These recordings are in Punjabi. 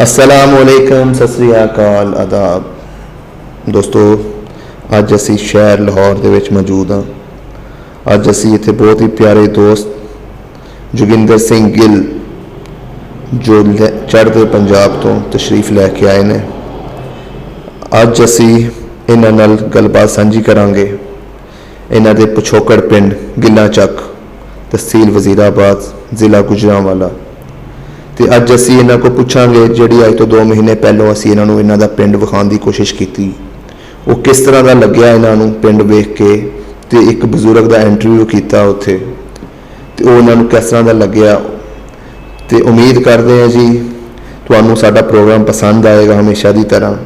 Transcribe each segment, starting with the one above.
अस्सलामुअलैकुम, सत श्री अकाल, आदाब दोस्तों। अज असी शहर लाहौर दे विच मौजूद हाँ। अज असी इत्थे बहुत ही प्यारे दोस्त जोगिंदर सिंह गिल जो चढ़ते पंजाब तो तशरीफ लैके आए ने। अज असी इन्हां नाल गलबात सांझी करांगे। इन्हां दे पिछोकड़ पिंड गिल्ला चक, तहसील वजीराबाद, जिला गुजरांवाला। तो अज असी इन्हों को पूछांगे जिहड़ी अज तो 2 महीने पहलों असी इन्हों इन्हों का पिंड विखाने की कोशिश की, वो किस तरह का लग्या इन्हों पिंड वेख के। तो एक बजुर्ग का इंटरव्यू किया उत्थे, तो उन्होंने किस तरह का लग्या। तो उम्मीद करते हैं जी तुहानू साडा प्रोग्राम पसंद आएगा हमेशा की तरह।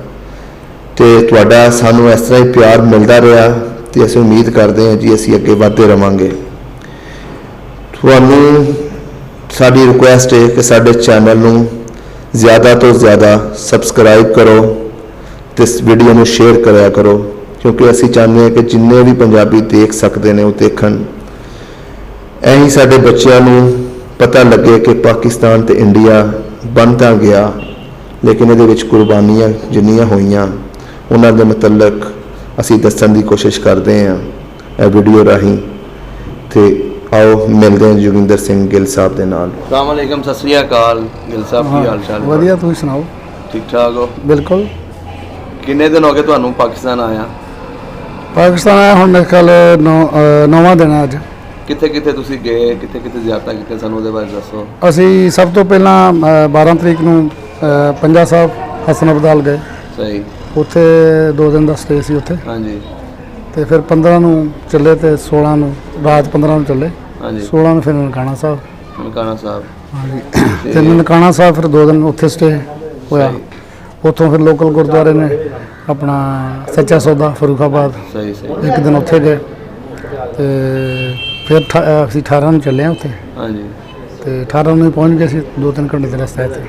तो तुहाडा सानू इस तरह ही प्यार मिलता रहा, तो असीं उम्मीद करते हैं जी असीं अगे वधदे रहांगे। तुहानू साडी रिक्वेस्ट है कि साडे चैनल नू ज़्यादा तो ज़्यादा सबसक्राइब करो, तो इस वीडियो में शेयर कराया करो, क्योंकि असी चाहते हैं कि जिन्ने भी पंजाबी देख सकते हैं वो देखन। ऐही साडे बच्चों नू पता लगे कि पाकिस्तान तो इंडिया बनता गया, लेकिन ये कुर्बानियाँ जिन्नियां होईयां उन्हां दे मतलब असी दस्सण की कोशिश करते हैं यह वीडियो राही। तो आओ मिलते हैं जोगिंदर सिंह गिल साहब के नाल। अस्सलाम वालेकुम, सत श्री अकाल। गिल साहब की हाल चाल? वधिया, तुसीं सुनाओ? ठीक ठाक हो? बिल्कुल। किन्ने दिन हो गए तुहानू पाकिस्तान आया? पाकिस्तान आया हुण मेरे ख्याल 9वां दिन है अज। कित्थे कित्थे तुसीं गए, कित्थे कित्थे ज़ियारतां कीतियां, सानू उहदे बारे दस्सो। असीं सब तो पहलां 12 तरीक नूं पंजा साहब हसन अब्दाल गए। सही। उत्थे 2 दिन का स्टे सी उत्थे। हाँ जी। तो फिर 15 नूं चले, तो 16 नूं रात 15 नूं चले। हाँ जी। 16 नूं फिर ननकाना साहब। ननकाना साहब। हाँ जी। तो ननकाना साहब फिर 2 दिन उत्थे स्टे होया। उत्थों फिर लोकल गुरुद्वारे ने अपना सच्चा सौदा फरूखाबाद, सही सही। एक दिन उत्थे गए। तो फिर असीं 18 नूं चले उत्थे। हाँ जी। तो 18 ਨੂੰ ਪਹੁੰਚ ਗਏ ਸੀ, 2-3 ਘੰਟੇ ਦਾ ਰਸਤਾ ਇੱਥੇ।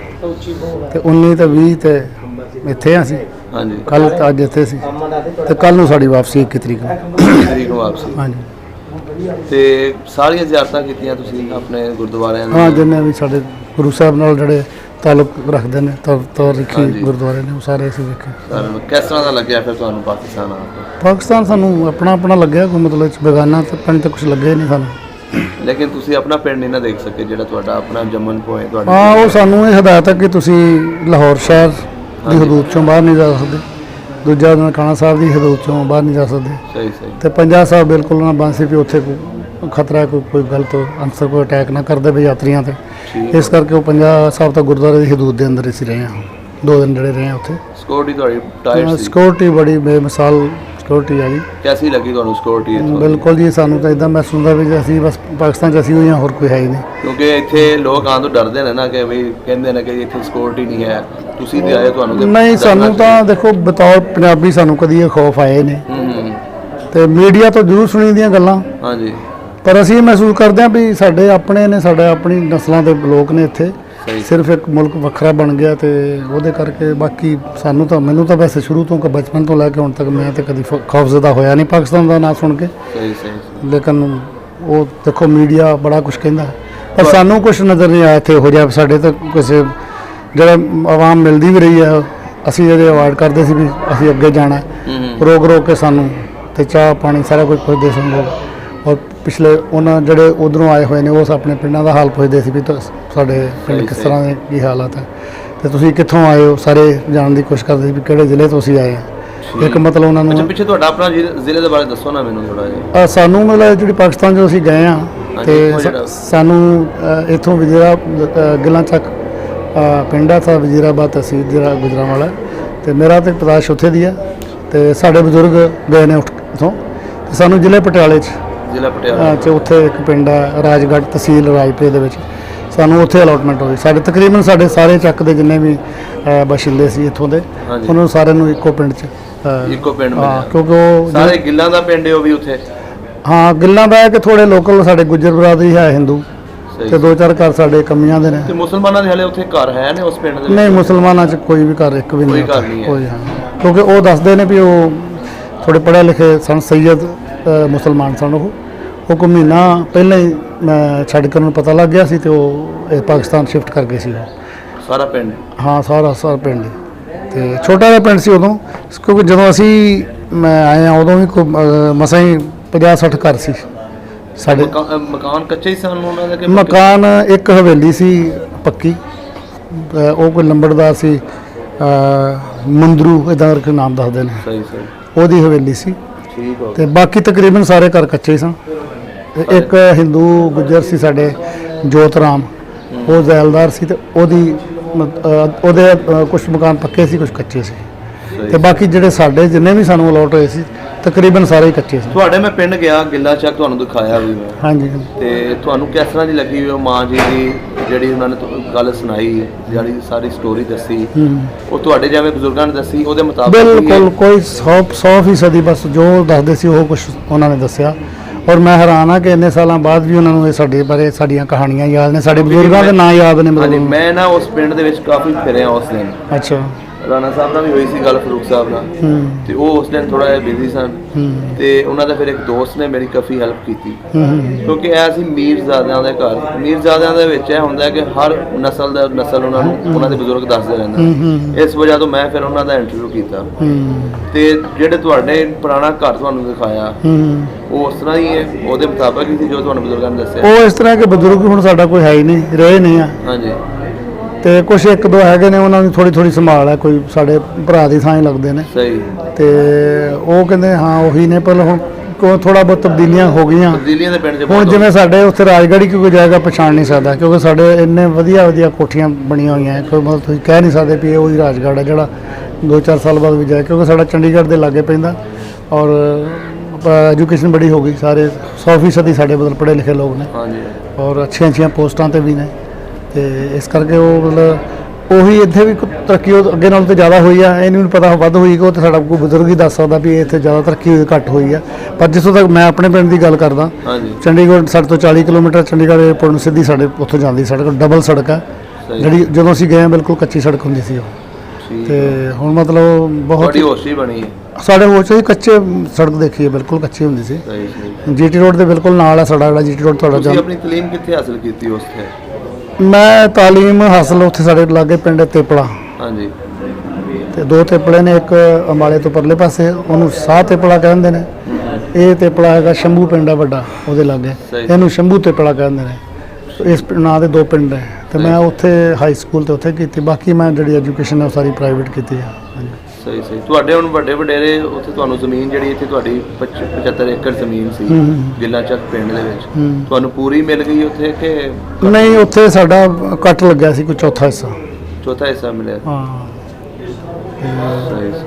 ਤੇ 19 ਤੇ 20 ਤੇ ਇੱਥੇ ਆ ਅਸੀਂ। हाँ जी। ਕੱਲ ਅੱਜ ਇੱਥੇ ਸੀ, ਤੇ ਕੱਲ ਨੂੰ ਸਾਡੀ ਵਾਪਸੀ 21 ਤਰੀਕ ਨੂੰ। 21 ਤਰੀਕ ਨੂੰ ਵਾਪਸੀ। ਹਾਂਜੀ। ਤੇ ਸਾਰੀਆਂ ਜ਼ਿਆਰਤਾਂ ਕੀਤੀਆਂ ਤੁਸੀਂ ਆਪਣੇ ਗੁਰਦੁਆਰਿਆਂ ਹਾਂ, ਜਿੰਨੇ ਵੀ ਸਾਡੇ ਗੁਰੂ ਸਾਹਿਬ ਨਾਲ ਜਿਹੜੇ ਤਾਲੁਕ ਰੱਖਦੇ ਨੇ, ਤੌਰੀਖੀ ਹਾਂਜੀ। ਗੁਰਦੁਆਰੇ ਨੇ, ਉਹ ਸਾਰੇ ਅਸੀਂ ਵੇਖੇ। ਸਾਰਿਆਂ ਨੂੰ ਕਿਸ ਤਰ੍ਹਾਂ ਦਾ ਲੱਗਿਆ ਫਿਰ ਤੁਹਾਨੂੰ ਪਾਕਿਸਤਾਨ ਆ ਕੇ? ਪਾਕਿਸਤਾਨ ਸਾਨੂੰ ਆਪਣਾ ਲੱਗਿਆ, ਕੋਈ ਮਤਲਬ ਬੇਗਾਨਾ ਤਾਂ ਪਿੰਡ ਤਾਂ ਕੁਛ ਲੱਗਿਆ ਹੀ ਨਹੀਂ ਸਾਨੂੰ। ਲੇਕਿਨ ਤੁਸੀਂ ਆਪਣਾ ਪਿੰਡ ਨਹੀਂ ਨਾ ਦੇਖ ਸਕੇ ਜਿਹੜਾ ਤੁਹਾਡਾ ਆਪਣਾ ਜੰਮਣ ਪੋਏ ਤੁਹਾਡਾ? ਹਾਂ, ਉਹ ਸਾਨੂੰ ਇਹ ਹਦਾਇਤ ਹੈ ਕਿ ਤੁਸੀਂ ਲਾਹੌਰ ਸ਼ਹਿਰ ਦੀ ਹਦੂਦ ਚੋਂ ਬਾਹਰ ਨਹੀਂ ਜਾ ਸਕਦੇ। ਦੂਜਾ ਨਨਕਾਣਾ ਸਾਹਿਬ ਦੀ ਹਦੂਦ ਚੋਂ ਬਾਹਰ ਨਹੀਂ ਜਾ ਸਕਦੇ। ਸਹੀ ਸਹੀ। ਤੇ ਪੰਜਾ ਸਾਹਿਬ ਬਿਲਕੁਲ ਨਾ ਬੰਦ ਸੀ ਵੀ ਉੱਥੇ ਕੋਈ ਖਤਰਾ, ਕੋਈ ਗਲਤ ਅਨਸਰ, ਕੋਈ ਅਟੈਕ ਨਾ ਕਰਦੇ ਵੀ ਯਾਤਰੀਆਂ ਤੇ। ਇਸ ਕਰਕੇ ਉਹ ਪੰਜਾ ਸਾਹਿਬ ਤਾਂ ਗੁਰਦੁਆਰੇ ਦੀ ਹਦੂਦ ਦੇ ਅੰਦਰ ਅਸੀਂ ਰਹੇ ਹਾਂ। 2 ਦਿਨ ਜਿਹੜੇ ਰਹੇ ਹਾਂ ਉੱਥੇ। ਸਿਕਿਉਰਿਟੀ ਤੁਹਾਡੀ ਟਾਈਟ ਸੀ? ਸਿਕਿਉਰਿਟੀ ਬੜੀ ਬੇਮਿਸਾਲ ਸਿਕਿਉਰਿਟੀ ਹੈ ਜੀ। ਕੈਸੀ ਲੱਗੀ ਤੁਹਾਨੂੰ ਸਿਕਿਉਰਿਟੀ ਇੱਥੋਂ? ਬਿਲਕੁਲ ਜੀ, ਸਾਨੂੰ ਤਾਂ ਇਦਾਂ ਮਹਿਸੂਸ ਹੁੰਦਾ ਵੀ ਅਸੀਂ ਬਸ ਪਾਕਿਸਤਾਨ 'ਚ ਅਸੀਂ ਹੋਈ ਹਾਂ, ਹੋਰ ਕੋਈ ਹੈ ਹੀ ਨਹੀਂ। ਕਿਉਂਕਿ ਇੱਥੇ ਲੋਕ ਆਉਣ ਤੋਂ ਡਰਦੇ ਨੇ ਨਾ, ਕਿ ਵੀ ਕਹਿੰਦੇ ਨੇ ਕਿ ਇੱਥੇ ਸਿਕਿਉਰਿਟੀ ਨਹੀਂ ਹੈ। ਤੁਸੀਂ ਤੇ ਆਏ, ਤੁਹਾਨੂੰ ਨਹੀਂ, ਸਾਨੂੰ ਤਾਂ ਦੇਖੋ ਬਤੌਰ ਪੰਜਾਬੀ ਸਾਨੂੰ ਕਦੀ ਇਹ ਖੌਫ ਆਏ ਨੇ। ਤੇ ਮੀਡੀਆ ਤੋਂ ਜ਼ਰੂਰ ਸੁਣੀ ਦੀਆਂ ਗੱਲਾਂ। ਹਾਂਜੀ। ਪਰ ਅਸੀਂ ਮਹਿਸੂਸ ਕਰਦੇ ਹਾਂ ਵੀ ਸਾਡੇ ਆਪਣੇ ਨੇ, ਸਾਡੇ ਆਪਣੀ ਨਸਲਾਂ ਦੇ ਲੋਕ ਨੇ ਇੱਥੇ। ਸਿਰਫ ਇੱਕ ਮੁਲਕ ਵੱਖਰਾ ਬਣ ਗਿਆ, ਤੇ ਉਹਦੇ ਕਰਕੇ ਬਾਕੀ ਸਾਨੂੰ ਤਾਂ, ਮੈਨੂੰ ਤਾਂ ਵੈਸੇ ਸ਼ੁਰੂ ਤੋਂ ਬਚਪਨ ਤੋਂ ਲੈ ਕੇ ਹੁਣ ਤੱਕ ਮੈਂ ਤਾਂ ਕਦੀ ਖੌਫਜ਼ਦਾ ਹੋਇਆ ਨਹੀਂ ਪਾਕਿਸਤਾਨ ਦਾ ਨਾਂ ਸੁਣ ਕੇ। ਸਹੀ ਸਹੀ। ਲੇਕਿਨ ਉਹ ਦੇਖੋ ਮੀਡੀਆ ਬੜਾ ਕੁਝ ਕਹਿੰਦਾ, ਪਰ ਸਾਨੂੰ ਕੁਝ ਨਜ਼ਰ ਨਹੀਂ ਆਇਆ ਇੱਥੇ ਹੋ ਜਾ। ਸਾਡੇ ਤਾਂ ਕਿਸੇ ਜਿਹੜਾ ਆਵਾਮ ਮਿਲਦੀ ਵੀ ਰਹੀ ਹੈ, ਅਸੀਂ ਜਿਹੜੇ ਅਵਾਰਡ ਕਰਦੇ ਸੀ ਵੀ ਅਸੀਂ ਅੱਗੇ ਜਾਣਾ, ਰੋਕ ਕੇ ਸਾਨੂੰ ਤੇ ਚਾਹ ਪਾਣੀ ਸਾਰਾ ਕੁਝ ਪੁੱਛਦੇ ਸਨ ਲੋਕ। ਔਰ ਪਿਛਲੇ ਉਹਨਾਂ ਜਿਹੜੇ ਉੱਧਰੋਂ ਆਏ ਹੋਏ ਨੇ, ਉਹ ਆਪਣੇ ਪਿੰਡਾਂ ਦਾ ਹਾਲ ਪੁੱਛਦੇ ਸੀ ਵੀ ਸਾਡੇ ਪਿੰਡ ਕਿਸ ਤਰ੍ਹਾਂ ਦੇ ਕੀ ਹਾਲਾਤ ਹੈ, ਤੇ ਤੁਸੀਂ ਕਿੱਥੋਂ ਆਏ ਹੋ, ਸਾਰੇ ਜਾਣਨ ਦੀ ਕੋਸ਼ਿਸ਼ ਕਰਦੇ ਸੀ ਵੀ ਕਿਹੜੇ ਜ਼ਿਲ੍ਹੇ ਤੋਂ ਅਸੀਂ ਆਏ ਹਾਂ। ਇੱਕ ਮਤਲਬ ਉਹਨਾਂ ਨੂੰ ਪਿੱਛੇ ਤੁਹਾਡਾ ਆਪਣਾ ਜ਼ਿਲ੍ਹੇ ਦੇ ਬਾਰੇ ਦੱਸੋ ਨਾ ਮੈਨੂੰ ਥੋੜਾ ਜਿਹਾ। ਸਾਨੂੰ ਮਤਲਬ ਜਿਹੜੀ ਪਾਕਿਸਤਾਨ 'ਚੋਂ ਅਸੀਂ ਗਏ ਹਾਂ, ਤੇ ਸਾਨੂੰ ਇੱਥੋਂ ਗਿੱਲਾਂ ਚੱਕ ਪਿੰਡ ਆ ਤਾਂ ਵਜ਼ੀਰਾਬਾਦ ਤਹਿਸੀਲ ਜਿਹੜਾ ਗੁਜਰਾਂਵਾਲਾ, ਤੇ ਮੇਰਾ ਤਾਂ ਪਤਾਸ਼ ਉੱਥੇ ਦੀ ਆ। ਤੇ ਸਾਡੇ ਬਜ਼ੁਰਗ ਗਏ ਨੇ ਉੱਥੋਂ, ਤੇ ਸਾਨੂੰ ਜ਼ਿਲ੍ਹੇ ਪਟਿਆਲੇ 'ਚ ਉੱਥੇ ਇੱਕ ਪਿੰਡ ਆ ਰਾਜਗੜ੍ਹ, ਤਹਿਸੀਲ ਰਾਜਪੁਰੇ ਦੇ ਵਿੱਚ, ਸਾਨੂੰ ਉੱਥੇ ਅਲਾਟਮੈਂਟ ਹੋਈ। ਸਾਡੇ ਤਕਰੀਬਨ ਸਾਡੇ ਸਾਰੇ ਚੱਕ ਦੇ ਜਿੰਨੇ ਵੀ ਬਸ਼ਿੰਦੇ ਸੀ ਇੱਥੋਂ ਦੇ, ਉਹਨਾਂ ਨੂੰ ਸਾਰਿਆਂ ਨੂੰ ਇੱਕੋ ਪਿੰਡ 'ਚ ਇੱਕੋ ਪਿੰਡ ਮਿਲਿਆ, ਕਿਉਂਕਿ ਉਹ ਸਾਰੇ ਗਿੱਲਾਂ ਦਾ ਪਿੰਡ ਹੈ ਉਹ ਵੀ ਉੱਥੇ। ਹਾਂ, ਗਿੱਲਾਂ ਦਾ ਹੈ ਕਿ ਥੋੜੇ ਲੋਕਲ ਸਾਡੇ ਗੁੱਜਰ ਬਰਾਦਰੀ ਹੈ ਹਿੰਦੂ, ਤੇ 2-4 ਘਰ ਸਾਡੇ ਕਮੀਆਂ ਦੇ ਨੇ। ਤੇ ਮੁਸਲਮਾਨਾਂ ਦੇ ਹਲੇ ਉੱਥੇ ਘਰ ਹੈ ਨੇ ਉਸ ਪਿੰਡ ਦੇ? ਨਹੀਂ, ਮੁਸਲਮਾਨਾਂ 'ਚ ਕੋਈ ਵੀ ਘਰ ਇੱਕ ਵੀ ਨਹੀਂ। ਕੋਈ ਹਾਂ, ਕਿਉਂਕਿ ਉਹ ਦੱਸਦੇ ਨੇ ਵੀ ਉਹ ਥੋੜੇ ਪੜ੍ਹੇ ਲਿਖੇ ਸਨ, ਸੈਯਦ ਮੁਸਲਮਾਨ ਸਨ। ਉਹ ਕੋਈ ਮਹੀਨਾ ਪਹਿਲਾਂ ਹੀ ਛੱਡ ਕੇ ਉਹਨੂੰ ਪਤਾ ਲੱਗ ਗਿਆ ਸੀ, ਤੇ ਉਹ ਪਾਕਿਸਤਾਨ ਸ਼ਿਫਟ ਕਰ ਗਏ ਸੀ। ਸਾਰਾ ਪਿੰਡ? ਹਾਂ, ਸਾਰਾ ਪਿੰਡ ਹੀ। ਤੇ ਛੋਟਾ ਜਿਹਾ ਪਿੰਡ ਸੀ ਉਦੋਂ, ਕਿਉਂਕਿ ਜਦੋਂ ਮੈਂ ਆਏ ਉਦੋਂ ਵੀ ਮਸਾਂ ਹੀ 50-60 ਘਰ ਸੀ ਸਾਡੇ। ਮਕਾਨ ਕੱਚੇ ਹੀ ਸਨ ਉਹਨਾਂ ਦੇ? ਮਕਾਨ ਇੱਕ ਹਵੇਲੀ ਸੀ ਪੱਕੀ, ਉਹ ਕੋਈ ਲੰਬੜਦਾਰ ਸੀ, ਮੰਦਰੂ ਇਦਾਂ ਕਰਕੇ ਨਾਮ ਦੱਸਦੇ ਨੇ। ਸਹੀ ਉਹਦੀ ਹਵੇਲੀ ਸੀ। ਠੀਕ ਹੋ ਤੇ ਬਾਕੀ ਤਕਰੀਬਨ ਸਾਰੇ ਘਰ ਕੱਚੇ ਹੀ ਸਨ। ਤੇ ਇੱਕ ਹਿੰਦੂ ਗੁੱਜਰ ਸੀ ਸਾਡੇ, ਜੋਤ ਰਾਮ, ਉਹ ਜ਼ੈਲਦਾਰ ਸੀ, ਤੇ ਉਹਦੇ ਕੁਝ ਮਕਾਨ ਪੱਕੇ ਸੀ, ਕੁਝ ਕੱਚੇ ਸੀ। ਤੇ ਬਾਕੀ ਜਿਹੜੇ ਸਾਡੇ ਜਿੰਨੇ ਵੀ ਸਾਨੂੰ ਅਲਾਟ ਹੋਏ ਸੀ ਤਕਰੀਬਨ ਸਾਰੇ ਹੀ ਕੱਚੇ ਸੀ। ਤੁਹਾਡੇ ਮੈਂ ਪਿੰਡ ਗਿਆ, ਗਿੱਲਾ ਚੱਕ ਤੁਹਾਨੂੰ ਦਿਖਾਇਆ ਵੀ ਮੈਂ। ਹਾਂਜੀ। ਤੇ ਤੁਹਾਨੂੰ ਕਿਸ ਤਰ੍ਹਾਂ ਦੀ ਲੱਗੀ ਉਹ ਮਾਂ ਜੀ ਦੀ ਜਿਹੜੀ ਉਹਨਾਂ ਨੇ ਗੱਲ ਸੁਣਾਈ, ਜਿਹੜੀ ਸਾਰੀ ਸਟੋਰੀ ਦੱਸੀ, ਉਹ ਤੁਹਾਡੇ ਜਿਵੇਂ ਬਜ਼ੁਰਗਾਂ ਨੇ ਦੱਸੀ ਉਹਦੇ ਮੁਤਾਬਕ? ਬਿਲਕੁਲ ਕੋਈ 100% ਬਸ ਜੋ ਦੱਸਦੇ ਸੀ ਉਹ ਕੁਝ ਉਹਨਾਂ ਨੇ ਦੱਸਿਆ। ਔਰ ਮੈਂ ਹੈਰਾਨ ਆ ਕਿ ਇੰਨੇ ਸਾਲਾਂ ਬਾਅਦ ਵੀ ਉਹਨਾਂ ਨੂੰ ਇਹ ਸਾਡੇ ਬਾਰੇ ਸਾਡੀਆਂ ਕਹਾਣੀਆਂ ਯਾਦ ਨੇ, ਸਾਡੇ ਬਜ਼ੁਰਗਾਂ ਦੇ ਨਾਂ ਯਾਦ ਨੇ। ਮਤਲਬ ਮੈਂ ਨਾ ਉਸ ਪਿੰਡ ਦੇ ਵਿੱਚ ਕਾਫੀ ਫਿਰਿਆ ਉਸ ਦਿਨ। ਅੱਛਾ। ਰਾਣਾ ਸਾਹਿਬ ਨਾਲ ਵੀ ਹੋਈ ਸੀ ਗੱਲ, ਫਰੂਕ ਸਾਹਿਬ ਨਾਲ, ਤੇ ਉਹ ਉਸ ਦਿਨ ਥੋੜਾ ਜਿਹਾ ਬਿਜ਼ੀ ਸਨ, ਤੇ ਉਹਨਾਂ ਦਾ ਫਿਰ ਇੱਕ ਦੋਸਤ ਨੇ ਮੇਰੀ ਕਾਫੀ ਹੈਲਪ ਕੀਤੀ, ਕਿਉਂਕਿ ਇਹ ਸੀ ਮੀਰਜ਼ਾਦਿਆਂ ਦੇ ਘਰ। ਮੀਰਜ਼ਾਦਿਆਂ ਦੇ ਵਿੱਚ ਇਹ ਹੁੰਦਾ ਕਿ ਹਰ ਨਸਲ ਉਹਨਾਂ ਨੂੰ ਉਹਨਾਂ ਦੇ ਬਜ਼ੁਰਗ ਦੱਸਦੇ ਰਹਿੰਦੇ। ਇਸ ਵਜ੍ਹਾ ਤੋਂ ਮੈਂ ਫਿਰ ਉਹਨਾਂ ਦਾ ਇੰਟਰਵਿਊ ਕੀਤਾ। ਤੇ ਜਿਹੜੇ ਤੁਹਾਡੇ ਪੁਰਾਣਾ ਘਰ ਤੁਹਾਨੂੰ ਦਿਖਾਇਆ ਉਹ ਉਸ ਤਰ੍ਹਾਂ ਹੀ ਹੈ, ਉਹਦੇ ਮੁਤਾਬਕ ਹੀ ਸੀ ਜੋ ਤੁਹਾਨੂੰ ਬਜ਼ੁਰਗਾਂ ਨੇ ਦੱਸਿਆ? ਉਹ ਇਸ ਤਰ੍ਹਾਂ ਕਿ ਬਜ਼ੁਰਗ ਹੁਣ ਸਾਡਾ ਕੋਈ ਹੈ ਹੀ ਨਹੀਂ, ਰਹੇ ਨਹੀਂ ਆ। ਹਾਂਜੀ। ਤੇ ਕੁਝ ਇੱਕ ਦੋ ਹੈਗੇ ਨੇ, ਉਹਨਾਂ ਨੂੰ ਥੋੜੀ ਸੰਭਾਲ ਹੈ, ਕੋਈ ਸਾਡੇ ਭਰਾ ਦੀ ਥਾਂ ਹੀ ਲੱਗਦੇ ਨੇ। ਸਹੀ। ਤੇ ਉਹ ਕਹਿੰਦੇ ਹਾਂ ਉਹੀ ਨੇ, ਪਰ ਹੁਣ ਥੋੜਾ ਬਹੁਤ ਤਬਦੀਲੀਆਂ ਹੋ ਗਈਆਂ। ਤਬਦੀਲੀਆਂ ਦੇ ਪਿੰਡ 'ਚ ਹੁਣ ਜਿਵੇਂ ਸਾਡੇ ਉੱਥੇ ਰਾਜਗੜ੍ਹੀ ਕੋਈ ਜਾਏਗਾ ਪਛਾਣ ਨਹੀਂ ਸਕਦਾ, ਕਿਉਂਕਿ ਸਾਡੇ ਇੰਨੇ ਵਧੀਆ ਕੋਠੀਆਂ ਬਣੀਆਂ ਹੋਈਆਂ, ਕੋਈ ਮਤਲਬ ਤੁਸੀਂ ਕਹਿ ਨਹੀਂ ਸਕਦੇ ਵੀ ਇਹ ਉਹੀ ਰਾਜਗੜ੍ਹ ਹੈ ਜਿਹੜਾ 2-4 ਸਾਲ ਬਾਅਦ ਵੀ ਜਾਏ, ਕਿਉਂਕਿ ਸਾਡਾ ਚੰਡੀਗੜ੍ਹ ਦੇ ਲਾਗੇ ਪੈਂਦਾ। ਔਰ ਐਜੂਕੇਸ਼ਨ ਬੜੀ ਹੋ ਗਈ, ਸਾਰੇ 100% ਸਾਡੇ ਬਦਲ ਪੜ੍ਹੇ ਲਿਖੇ ਲੋਕ ਨੇ। ਹਾਂਜੀ। ਔਰ ਅੱਛੀਆਂ ਪੋਸਟਾਂ ਤੇ ਵੀ ਨੇ, ਤੇ ਇਸ ਕਰਕੇ ਉਹ ਮਤਲਬ ਉਹੀ ਇੱਥੇ ਵੀ ਤਰੱਕੀ ਉਹ ਅੱਗੇ ਨਾਲੋਂ ਤਾਂ ਜ਼ਿਆਦਾ ਹੋਈ ਆ। ਇਹ ਨਹੀਂ ਪਤਾ ਵੱਧ ਹੋਈ ਕਿ ਉਹ ਤਾਂ ਸਾਡਾ ਕੋਈ ਬਜ਼ੁਰਗ ਹੀ ਦੱਸ ਸਕਦਾ ਵੀ ਇੱਥੇ ਜ਼ਿਆਦਾ ਤਰੱਕੀ ਹੋਈ ਘੱਟ ਹੋਈ ਆ। ਪਰ ਜਿੱਥੋਂ ਤੱਕ ਮੈਂ ਆਪਣੇ ਪਿੰਡ ਦੀ ਗੱਲ ਕਰਦਾ, ਚੰਡੀਗੜ੍ਹ ਸਾਡੇ ਤੋਂ 40 ਕਿਲੋਮੀਟਰ ਚੰਡੀਗੜ੍ਹ ਏਅਰਪੋਰਟ ਨੂੰ ਸਿੱਧੀ ਸਾਡੇ ਉੱਥੋਂ ਜਾਂਦੀ ਸੜਕ, ਡਬਲ ਸੜਕ ਹੈ, ਜਿਹੜੀ ਜਦੋਂ ਅਸੀਂ ਗਏ ਬਿਲਕੁਲ ਕੱਚੀ ਸੜਕ ਹੁੰਦੀ ਸੀ ਉਹ। ਤੇ ਹੁਣ ਮਤਲਬ ਬਹੁਤ ਹੋਸ਼ੀ ਬਣੀ ਹੈ ਸਾਡੇ ਹੋਸ਼ ਹੀ, ਕੱਚੇ ਸੜਕ ਦੇਖੀਏ ਬਿਲਕੁਲ ਕੱਚੀ ਹੁੰਦੀ ਸੀ। ਜੀਟੀ ਰੋਡ ਦੇ ਬਿਲਕੁਲ ਨਾਲ ਹੈ ਸਾਡਾ ਜਿਹੜਾ ਜੀਟੀ ਰੋਡ ਤੁਹਾਡਾ। ਤੁਸੀਂ ਆਪਣੀ ਤਾਲੀਮ ਕਿੱਥੇ ਹਾਸਲ ਕੀਤੀ ਉਸ ਤੇ? ਮੈਂ ਤਾਲੀਮ ਹਾਸਲ ਉੱਥੇ ਸਾਡੇ ਲਾਗੇ ਪਿੰਡ ਤੇਪਲਾ। ਹਾਂਜੀ। ਤੇ 2 ਤੇਪਲੇ ਨੇ, ਇੱਕ ਅੰਬਾਲੇ ਤੋਂ ਪਰਲੇ ਪਾਸੇ, ਉਹਨੂੰ ਸਾਹ ਤੇਪਲਾ ਕਹਿੰਦੇ ਨੇ। ਇਹ ਤੇਪਲਾ ਹੈਗਾ ਸ਼ੰਭੂ ਪਿੰਡ ਹੈ ਵੱਡਾ, ਉਹਦੇ ਲਾਗੇ, ਇਹਨੂੰ ਸ਼ੰਭੂ ਤੇਪਲਾ ਕਹਿੰਦੇ ਨੇ। ਇਸ ਨਾਂ ਦੇ 2 ਪਿੰਡ ਹੈ। ਤੇ ਮੈਂ ਉੱਥੇ ਹਾਈ ਸਕੂਲ ਤੇ ਉੱਥੇ ਕੀਤੀ, ਬਾਕੀ ਮੈਂ ਜਿਹੜੀ ਐਜੂਕੇਸ਼ਨ ਹੈ ਉਹ ਸਾਰੀ ਪ੍ਰਾਈਵੇਟ ਕੀਤੀ ਹੈ। ਹਾਂਜੀ। ਸਹੀ। ਤੁਹਾਡੇ ਹੁਣ ਵੱਡੇ ਵਡੇਰੇ ਉੱਥੇ ਤੁਹਾਨੂੰ ਜ਼ਮੀਨ ਜਿਹੜੀ ਇੱਥੇ ਤੁਹਾਡੀ 75 ਏਕੜ ਜ਼ਮੀਨ ਸੀ ਗਿੱਲਾ ਚੱਕ ਪਿੰਡ ਦੇ ਵਿੱਚ, ਤੁਹਾਨੂੰ ਪੂਰੀ ਮਿਲ ਗਈ ਉੱਥੇ ਕਿ ਨਹੀਂ? ਉੱਥੇ ਸਾਡਾ ਕੱਟ ਲੱਗਿਆ ਸੀ ਕੋਈ ਚੌਥਾ ਹਿੱਸਾ ਮਿਲਿਆ। ਹਾਂ।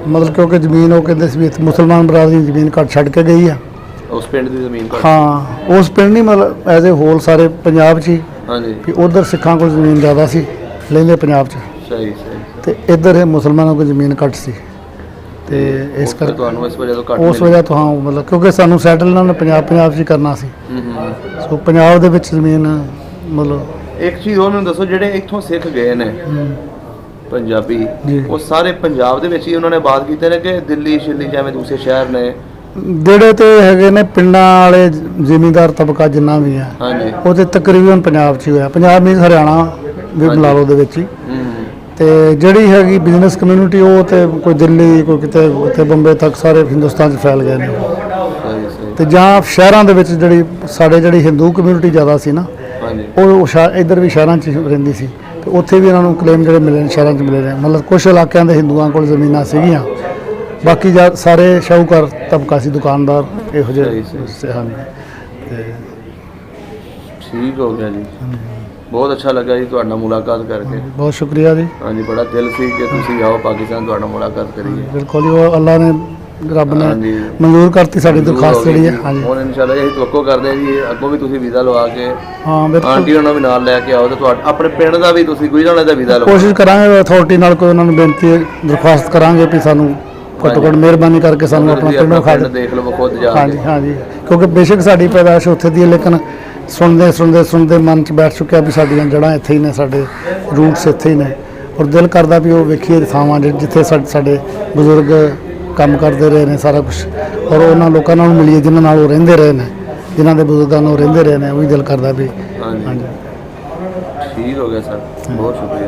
ਮਤਲਬ ਕਿਉਂਕਿ ਜ਼ਮੀਨ ਉਹ ਕਹਿੰਦੇ ਸੀ ਵੀ ਇੱਥੇ ਮੁਸਲਮਾਨ ਬਰਾਦਰੀ ਦੀ ਜ਼ਮੀਨ ਕੱਟ ਛੱਡ ਕੇ ਗਈ ਆ ਉਸ ਪਿੰਡ ਦੀ ਜ਼ਮੀਨ। ਹਾਂ, ਉਸ ਪਿੰਡ ਨਹੀਂ, ਮਤਲਬ ਐਜ਼ ਏ ਹੋਲ ਸਾਰੇ ਪੰਜਾਬ 'ਚ ਹੀ। ਹਾਂਜੀ। ਵੀ ਉਧਰ ਸਿੱਖਾਂ ਕੋਲ ਜ਼ਮੀਨ ਜ਼ਿਆਦਾ ਸੀ ਲੈਂਦੇ ਪੰਜਾਬ 'ਚ। ਸਹੀ। ਤੇ ਇੱਧਰ ਇਹ ਮੁਸਲਮਾਨਾਂ ਕੋਲ ਜ਼ਮੀਨ ਘੱਟ ਸੀ, ਤੇ ਇਸ ਕਰਕੇ ਤੁਹਾਨੂੰ ਇਸ ਵਜ੍ਹਾ ਤੋਂ ਘੱਟ ਉਸ ਵਜ੍ਹਾ ਤੋਂ ਹਾਂ, ਮਤਲਬ ਕਿਉਂਕਿ ਸਾਨੂੰ ਸੈਟਲ ਇਹਨਾਂ ਨੇ ਪੰਜਾਬ 'ਚ ਹੀ ਕਰਨਾ ਸੀ। ਸੋ ਪੰਜਾਬ ਦੇ ਵਿੱਚ ਜ਼ਮੀਨ ਮਤਲਬ। ਇੱਕ ਚੀਜ਼ ਹੋਰ ਮੈਨੂੰ ਦੱਸੋ, ਜਿਹੜੇ ਇੱਥੋਂ ਸਿੱਖ ਗਏ ਨੇ ਪੰਜਾਬੀ, ਉਹ ਸਾਰੇ ਪੰਜਾਬ ਦੇ ਵਿੱਚ ਹੀ ਉਹਨਾਂ ਨੇ ਬਾਤ ਕੀਤੇ ਨੇ ਕਿ ਦਿੱਲੀ ਸ਼ਿੱਲੀ ਜਿਵੇਂ ਦੂਸਰੇ ਸ਼ਹਿਰ ਨੇ? ਜਿਹੜੇ ਤੇ ਹੈਗੇ ਨੇ ਪਿੰਡਾਂ ਵਾਲੇ ਜ਼ਿਮੀਂਦਾਰ ਤਬਕਾ ਜਿੰਨਾ ਵੀ ਹੈ, ਉਹ ਤੇ ਤਕਰੀਬਨ ਪੰਜਾਬ 'ਚ ਹੀ ਹੋਇਆ। ਪੰਜਾਬ ਨਹੀਂ, ਹਰਿਆਣਾ ਵੀ ਬੁਲਾ ਲਓ ਦੇ ਵਿੱਚ ਹੀ। ਤੇ ਜਿਹੜੀ ਹੈਗੀ ਬਿਜ਼ਨਸ ਕਮਿਊਨਿਟੀ, ਉਹ ਤੇ ਕੋਈ ਦਿੱਲੀ, ਕੋਈ ਕਿਤੇ ਬੰਬੇ ਤੱਕ, ਸਾਰੇ ਹਿੰਦੁਸਤਾਨ 'ਚ ਫੈਲ ਗਏ ਨੇ। ਤੇ ਜਾਂ ਸ਼ਹਿਰਾਂ ਦੇ ਵਿੱਚ ਜਿਹੜੀ ਹਿੰਦੂ ਕਮਿਊਨਿਟੀ ਜ਼ਿਆਦਾ ਸੀ ਨਾ, ਉਹ ਇੱਧਰ ਵੀ ਸ਼ਹਿਰਾਂ 'ਚ ਰਹਿੰਦੀ ਸੀ, ਤੇ ਉੱਥੇ ਵੀ ਇਹਨਾਂ ਨੂੰ ਕਲੇਮ ਜਿਹੜੇ ਮਿਲੇ ਨੇ ਸ਼ਹਿਰਾਂ 'ਚ ਮਿਲੇ ਨੇ। ਮਤਲਬ ਕੁਝ ਇਲਾਕਿਆਂ ਦੇ ਹਿੰਦੂਆਂ ਕੋਲ ਜ਼ਮੀਨਾਂ ਸੀਗੀਆਂ, ਬਾਕੀ ਸਾਰੇ ਸ਼ਾਹੂਕਾਰ ਤਬਕਾ ਸੀ, ਦੁਕਾਨਦਾਰ, ਇਹੋ ਜਿਹੇ। ਹਾਂਜੀ। ਠੀਕ ਹੋ ਗਿਆ ਜੀ, ਬਹੁਤ ਅੱਛਾ ਲੱਗਾ ਜੀ ਤੁਹਾਡੇ ਨਾਲ ਮੁਲਾਕਾਤ ਕਰਕੇ। ਬਹੁਤ ਸ਼ੁਕਰੀਆ ਜੀ। ਹਾਂਜੀ, ਬੜਾ ਦਿਲ ਸੀ ਕਿ ਤੁਸੀਂ ਆਓ ਪਾਕਿਸਤਾਨ, ਤੁਹਾਡੇ ਨਾਲ ਮੁਲਾਕਾਤ ਕਰੀਏ। ਬਿਲਕੁਲ ਜੀ, ਉਹ ਅੱਲਾ ਨੇ, ਰੱਬ ਨੇ ਮਨਜ਼ੂਰ ਕਰਤੀ ਸਾਡੀ ਦਰਖਾਸਤ ਜਿਹੜੀ ਹੈ। ਹਾਂਜੀ। ਹੁਣ ਇਨਸ਼ਾਅੱਲਾ ਇਹ ਤਵੱਕੋ ਕਰਦੇ ਜੀ ਅੱਗੋਂ ਵੀ ਤੁਸੀਂ ਵੀਜ਼ਾ ਲਵਾ ਕੇ ਆਂਟੀ ਉਹਨਾਂ ਨੂੰ ਵੀ ਨਾਲ ਲੈ ਕੇ ਆਓ, ਤੇ ਤੁਹਾਡੇ ਆਪਣੇ ਪਿੰਡ ਦਾ ਵੀ ਤੁਸੀਂ ਗੁਜਰਾਂਵਾਲੇ ਦਾ ਵੀਜ਼ਾ ਲਓ। ਕੋਸ਼ਿਸ਼ ਕਰਾਂਗੇ ਅਥਾਰਟੀ ਨਾਲ, ਕੋਈ ਉਹਨਾਂ ਨੂੰ ਬੇਨਤੀ ਦਰਖਾਸਤ ਕਰਾਂਗੇ ਵੀ ਸਾਨੂੰ ਘੱਟੋ ਘੱਟ ਮਿਹਰਬਾਨੀ ਕਰਕੇ ਸਾਨੂੰ ਆਪਣਾ ਪਿੰਡ ਵਿਖਾ ਦਿਓ। ਦੇਖ ਲਓ ਖੁਦ ਜਾ ਕੇ। ਹਾਂਜੀ। ਕਿਉਂਕਿ ਬੇਸ਼ੱਕ ਸਾਡੀ ਪੈਦਾਇਸ਼ ਉੱਥੇ ਦੀ ਹੈ, ਲੇਕਿਨ ਸੁਣਦੇ ਮਨ 'ਚ ਬੈਠ ਚੁੱਕਿਆ ਵੀ ਸਾਡੀਆਂ ਜੜ੍ਹਾਂ ਇੱਥੇ ਹੀ ਨੇ, ਸਾਡੇ ਰੂਟਸ ਇੱਥੇ ਹੀ ਨੇ। ਔਰ ਦਿਲ ਕਰਦਾ ਵੀ ਉਹ ਵੇਖੀਏ ਥਾਵਾਂ ਜਿੱਥੇ ਸਾਡੇ ਬਜ਼ੁਰਗ ਕੰਮ ਕਰਦੇ ਰਹੇ ਨੇ, ਸਾਰਾ ਕੁਛ, ਔਰ ਉਹਨਾਂ ਲੋਕਾਂ ਨਾਲ ਮਿਲੀਏ ਜਿਨ੍ਹਾਂ ਨਾਲ ਉਹ ਰਹਿੰਦੇ ਰਹੇ ਨੇ, ਜਿਨ੍ਹਾਂ ਦੇ ਬਜ਼ੁਰਗਾਂ ਨਾਲ ਉਹ ਰਹਿੰਦੇ ਰਹੇ ਨੇ। ਉਹ ਵੀ ਦਿਲ ਕਰਦਾ ਵੀ। ਹਾਂਜੀ। ਠੀਕ ਹੋ ਗਿਆ ਸਰ, ਬਹੁਤ ਸ਼ੁਕਰੀਆ।